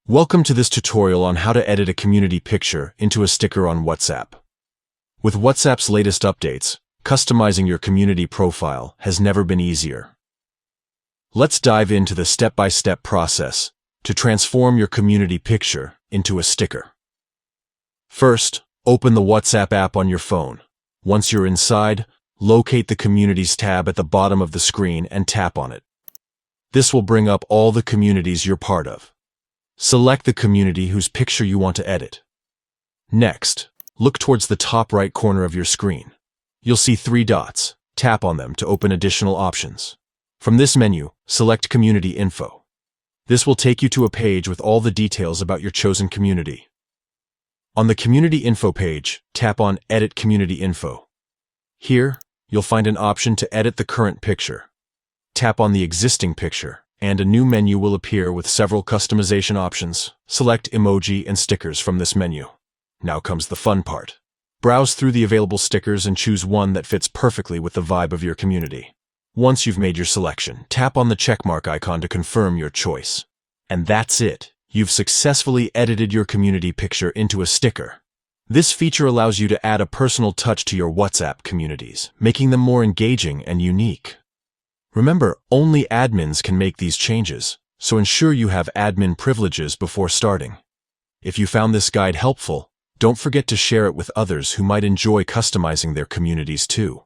Welcome to this tutorial on how to edit a community picture into a sticker on WhatsApp. With WhatsApp's latest updates, customizing your community profile has never been easier. Let's dive into the step-by-step process to transform your community picture into a sticker. First, open the WhatsApp app on your phone. Once you're inside, locate the Communities tab at the bottom of the screen and tap on it. This will bring up all the communities you're part of. Select the community whose picture you want to edit. Next, look towards the top right corner of your screen. You'll see 3 dots. Tap on them to open additional options. From this menu, select Community Info. This will take you to a page with all the details about your chosen community. On the Community Info page, tap on Edit Community Info. Here, you'll find an option to edit the current picture. Tap on the existing picture, and a new menu will appear with several customization options. Select Emoji and Stickers from this menu. Now comes the fun part. Browse through the available stickers and choose one that fits perfectly with the vibe of your community. Once you've made your selection, tap on the checkmark icon to confirm your choice. And that's it. You've successfully edited your community picture into a sticker. This feature allows you to add a personal touch to your WhatsApp communities, making them more engaging and unique. Remember, only admins can make these changes, so ensure you have admin privileges before starting. If you found this guide helpful, don't forget to share it with others who might enjoy customizing their communities too.